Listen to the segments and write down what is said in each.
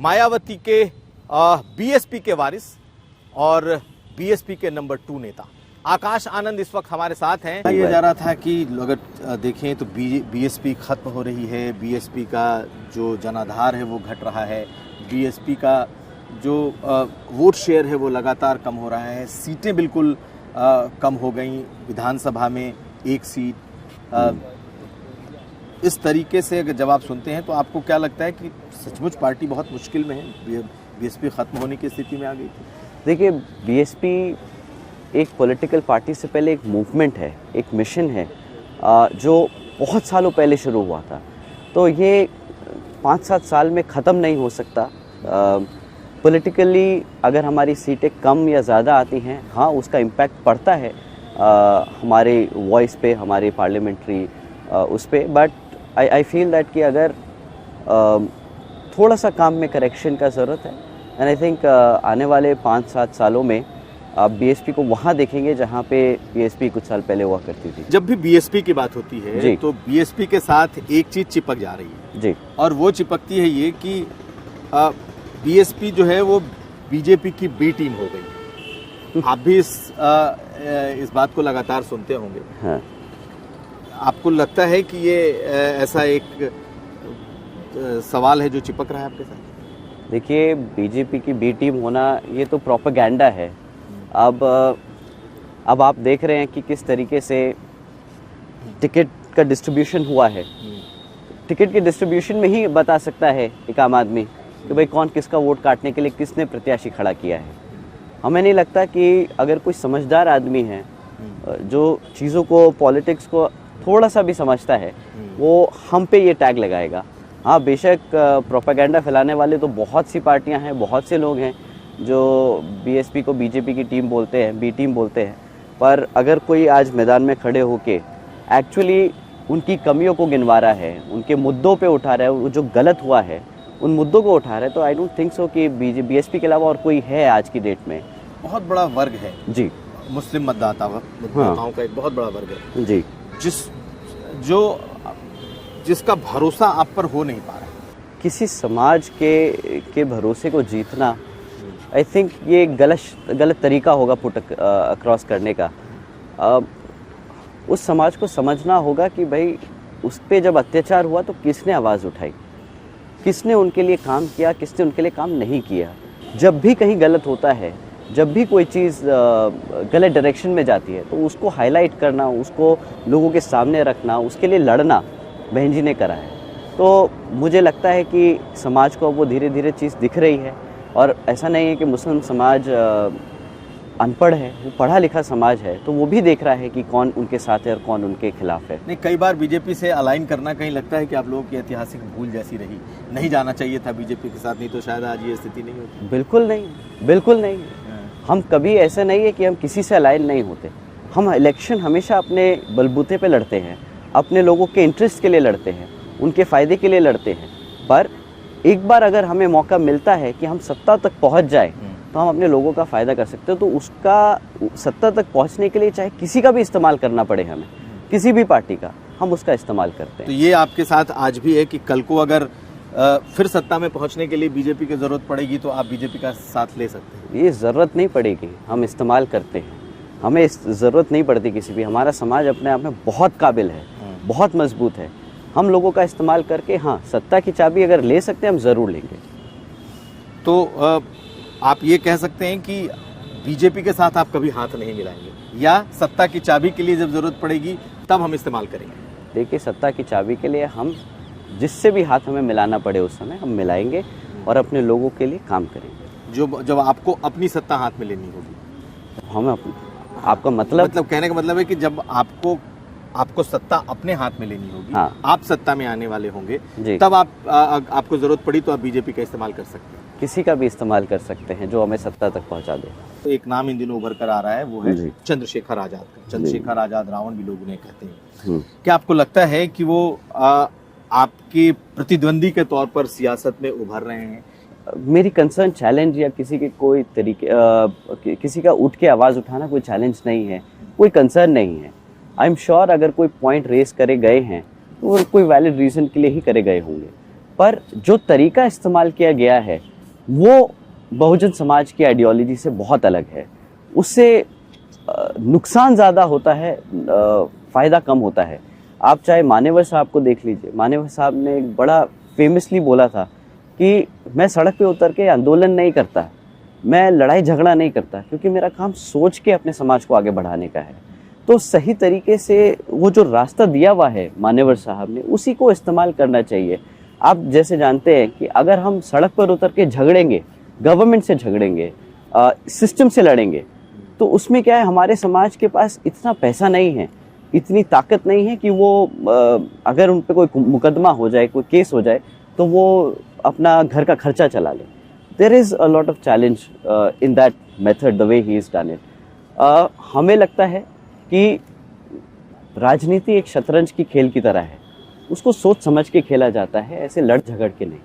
मायावती के बीएसपी के वारिस और बीएसपी के नंबर 2 नेता आकाश आनंद इस वक्त हमारे साथ हैं। ये जा रहा था कि अगर देखें तो बीएसपी खत्म हो रही है, बीएसपी का जो जनाधार है वो घट रहा है, बीएसपी का जो वोट शेयर है वो लगातार कम हो रहा है, सीटें बिल्कुल कम हो गई, विधानसभा में 1 सीट। इस तरीके से अगर जब आप सुनते हैं तो आपको क्या लगता है कि सचमुच पार्टी बहुत मुश्किल में है, बीएसपी खत्म होने की स्थिति में आ गई थी? देखिए, बीएसपी एक पॉलिटिकल पार्टी से पहले एक मूवमेंट है, एक मिशन है जो बहुत सालों पहले शुरू हुआ था। तो ये 5-7 साल में ख़त्म नहीं हो सकता। पॉलिटिकली अगर हमारी सीटें कम या ज़्यादा आती हैं, हाँ उसका इम्पैक्ट पड़ता है हमारे वॉइस पे, हमारे पार्लियामेंट्री उस पे। बट आई फील दैट कि अगर थोड़ा सा काम में करेक्शन का ज़रूरत है, एंड आई थिंक आने वाले 5-7 सालों में आप बीएसपी को वहाँ देखेंगे जहाँ पे बीएसपी कुछ साल पहले हुआ करती थी। जब भी बीएसपी की बात होती है तो बीएसपी के साथ एक चीज चिपक जा रही है जी, और वो चिपकती है ये कि बीएसपी जो है वो बीजेपी की बी टीम हो गई। आप भी इस बात को लगातार सुनते होंगे। हाँ। आपको लगता है कि ये ऐसा एक सवाल है जो चिपक रहा है आपके साथ? देखिए, बीजेपी की बी टीम होना ये तो प्रोपेगेंडा है। अब आप देख रहे हैं कि किस तरीके से टिकट का डिस्ट्रीब्यूशन हुआ है। टिकट के डिस्ट्रीब्यूशन में ही बता सकता है एक आम आदमी कि भाई कौन किसका वोट काटने के लिए किसने प्रत्याशी खड़ा किया है। हमें नहीं लगता कि अगर कोई समझदार आदमी है जो चीज़ों को, पॉलिटिक्स को थोड़ा सा भी समझता है, वो हम पे ये टैग लगाएगा। हाँ, बेशक प्रोपेगेंडा फैलाने वाले तो बहुत सी पार्टियां हैं, बहुत से लोग हैं जो बीएसपी को बीजेपी की टीम बोलते हैं, बी टीम बोलते हैं। पर अगर कोई आज मैदान में खड़े होके एक्चुअली उनकी कमियों को गिनवा रहा है, उनके मुद्दों पे उठा रहा है, जो गलत हुआ है उन मुद्दों को उठा रहा है, तो आई डोंट थिंक सो कि बीएसपी के अलावा और कोई है आज की डेट में। बहुत बड़ा वर्ग है जी, मुस्लिम मतदाताओं का एक बहुत बड़ा वर्ग है जी, जिसका भरोसा आप पर हो नहीं पा रहा है। किसी समाज के भरोसे को जीतना, आई थिंक ये गलत तरीका होगा पुट अक्रॉस करने का। उस समाज को समझना होगा कि भाई उस पर जब अत्याचार हुआ तो किसने आवाज़ उठाई, किसने उनके लिए काम किया, किसने उनके लिए काम नहीं किया। जब भी कहीं गलत होता है, जब भी कोई चीज़ गलत डायरेक्शन में जाती है, तो उसको हाईलाइट करना, उसको लोगों के सामने रखना, उसके लिए लड़ना बहन जी ने करा है। तो मुझे लगता है कि समाज को अब वो धीरे धीरे चीज़ दिख रही है। और ऐसा नहीं है कि मुस्लिम समाज अनपढ़ है, वो पढ़ा लिखा समाज है, तो वो भी देख रहा है कि कौन उनके साथ है और कौन उनके खिलाफ है। नहीं, कई बार बीजेपी से अलाइन करना कहीं लगता है कि आप लोगों की ऐतिहासिक भूल जैसी रही, नहीं जाना चाहिए था बीजेपी के साथ, नहीं तो शायद आज ये स्थिति नहीं होती। बिल्कुल नहीं, बिल्कुल नहीं। हम कभी ऐसा नहीं है कि हम किसी से अलाइन नहीं होते। हम इलेक्शन हमेशा अपने बलबूते पे लड़ते हैं, अपने लोगों के इंटरेस्ट के लिए लड़ते हैं, उनके फ़ायदे के लिए लड़ते हैं। पर एक बार अगर हमें मौका मिलता है कि हम सत्ता तक पहुंच जाए तो हम अपने लोगों का फ़ायदा कर सकते हैं। तो उसका सत्ता तक पहुंचने के लिए चाहे किसी का भी इस्तेमाल करना पड़े हमें, किसी भी पार्टी का, हम उसका इस्तेमाल करते हैं। तो ये आपके साथ आज भी है कि कल को अगर फिर सत्ता में पहुंचने के लिए बीजेपी की ज़रूरत पड़ेगी तो आप बीजेपी का साथ ले सकते हैं? ये ज़रूरत नहीं पड़ेगी, हम इस्तेमाल करते हैं। हमें ज़रूरत नहीं पड़ती किसी भी। हमारा समाज अपने आप में बहुत काबिल है, बहुत मजबूत है। हम लोगों का इस्तेमाल करके, हाँ, सत्ता की चाबी अगर ले सकते हैं हम ज़रूर लेंगे। तो आप ये कह सकते हैं कि बीजेपी के साथ आप कभी हाथ नहीं मिलाएंगे, या सत्ता की चाबी के लिए जब ज़रूरत पड़ेगी तब हम इस्तेमाल करेंगे? देखिए, सत्ता की चाबी के लिए हम जिससे भी हाथ हमें मिलाना पड़े उस समय हम मिलाएंगे और अपने लोगों के लिए काम करेंगे। जब आपको अपनी सत्ता हाथ में लेनी होगी, हमें आपका मतलब कहने का मतलब है कि जब आपको सत्ता अपने हाथ में लेनी होगी, हाँ, आप सत्ता में आने वाले होंगे, तब आपको जरूरत पड़ी तो आप बीजेपी का इस्तेमाल कर सकते हैं? किसी का भी इस्तेमाल कर सकते हैं जो हमें सत्ता तक पहुंचा दे। तो एक नाम इन दिनों उभर कर आ रहा है, वो है चंद्रशेखर आजाद का। चंद्रशेखर आजाद रावण भी लोग उन्हें कहते हैं। क्या आपको लगता है कि वो आपके प्रतिद्वंदी के तौर पर सियासत में उभर रहे हैं? मेरी कंसर्न चैलेंज या किसी के कोई तरीके किसी का उठ के आवाज़ उठाना कोई चैलेंज नहीं है, कोई कंसर्न नहीं है। आई एम श्योर अगर कोई पॉइंट रेस करे गए हैं तो वो कोई वैलिड रीज़न के लिए ही करे गए होंगे। पर जो तरीका इस्तेमाल किया गया है वो बहुजन समाज की आइडियोलॉजी से बहुत अलग है। उससे नुकसान ज़्यादा होता है, फ़ायदा कम होता है। आप चाहे मानेवर साहब को देख लीजिए, मानेवर साहब ने एक बड़ा फेमसली बोला था कि मैं सड़क पे उतर के आंदोलन नहीं करता, मैं लड़ाई झगड़ा नहीं करता, क्योंकि मेरा काम सोच के अपने समाज को आगे बढ़ाने का है। तो सही तरीके से वो जो रास्ता दिया हुआ है मानेवर साहब ने, उसी को इस्तेमाल करना चाहिए। आप जैसे जानते हैं कि अगर हम सड़क पर उतर के झगड़ेंगे, गवर्नमेंट से झगड़ेंगे, सिस्टम से लड़ेंगे, तो उसमें क्या है, हमारे समाज के पास इतना पैसा नहीं है, इतनी ताकत नहीं है कि वो अगर उन पर कोई मुकदमा हो जाए, कोई केस हो जाए, तो वो अपना घर का खर्चा चला ले। There is a lot of challenge in that method, the way he is done it. हमें लगता है कि राजनीति एक शतरंज की खेल की तरह है, उसको सोच समझ के खेला जाता है, ऐसे लड़ झगड़ के नहीं।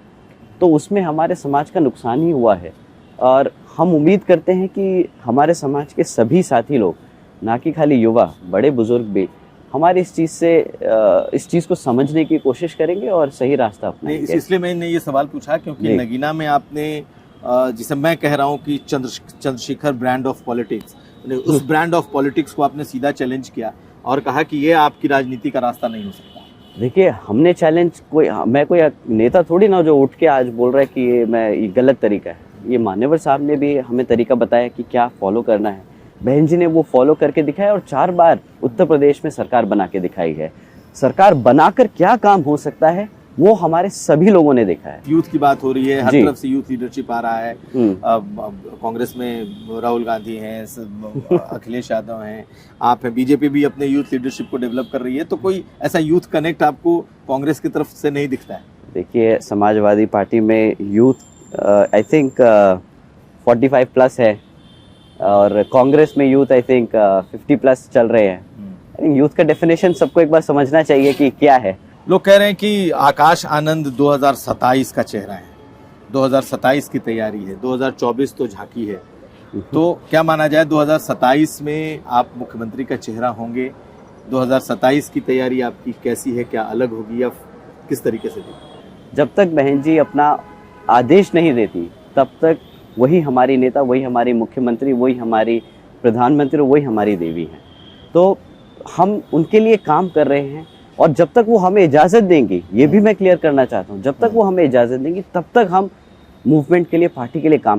तो उसमें हमारे समाज का नुकसान ही हुआ है, और हम उम्मीद करते हैं कि हमारे समाज के सभी साथी लोग, ना कि खाली युवा, बड़े बुजुर्ग भी हमारे इस चीज़ को समझने की कोशिश करेंगे और सही रास्ता अपनाएंगे। इसलिए मैंने ये सवाल पूछा क्योंकि नगीना में आपने जिसे मैं कह रहा हूँ कि चंद्रशेखर ब्रांड ऑफ पॉलिटिक्स, उस ब्रांड ऑफ पॉलिटिक्स को आपने सीधा चैलेंज किया और कहा कि ये आपकी राजनीति का रास्ता नहीं हो सकता। देखिए, हमने चैलेंज मैं कोई नेता थोड़ी ना जो उठ के आज बोल रहा है कि ये गलत तरीका है। ये मान्यवर साहब ने भी हमें तरीका बताया कि क्या फॉलो करना है। बहन जी ने वो फॉलो करके दिखाया और 4 बार उत्तर प्रदेश में सरकार बना के दिखाई है। सरकार बनाकर क्या काम हो सकता है वो हमारे सभी लोगों ने देखा है। यूथ की बात हो रही है, हर तरफ से यूथ लीडरशिप आ रहा है। कांग्रेस में राहुल गांधी हैं, अखिलेश यादव हैं, आप हैं, बीजेपी भी अपने यूथ लीडरशिप को डेवलप कर रही है। तो कोई ऐसा यूथ कनेक्ट आपको कांग्रेस की तरफ से नहीं दिखता है? देखिए, समाजवादी पार्टी में यूथ आई थिंक 45 प्लस है और कांग्रेस में यूथ आई थिंक 50 प्लस चल रहे हैं। यूथ का डेफिनेशन सबको एक बार समझना चाहिए कि क्या है। लोग कह रहे हैं कि आकाश आनंद 2027 का चेहरा है, 2027 की तैयारी है, 2024 तो झांकी है। तो क्या माना जाए, 2027 में आप मुख्यमंत्री का चेहरा होंगे? 2027 की तैयारी आपकी कैसी है, क्या अलग होगी या किस तरीके से होगी? जब तक बहन जी अपना आदेश नहीं देती तब तक वही हमारी नेता, वही हमारी मुख्यमंत्री, वही हमारी प्रधानमंत्री, वही हमारी देवी हैं। तो हम उनके लिए काम कर रहे हैं और जब तक वो हमें इजाज़त देंगी, ये भी मैं क्लियर करना चाहता हूँ, जब तक वो हमें इजाज़त देंगी तब तक हम मूवमेंट के लिए, पार्टी के लिए काम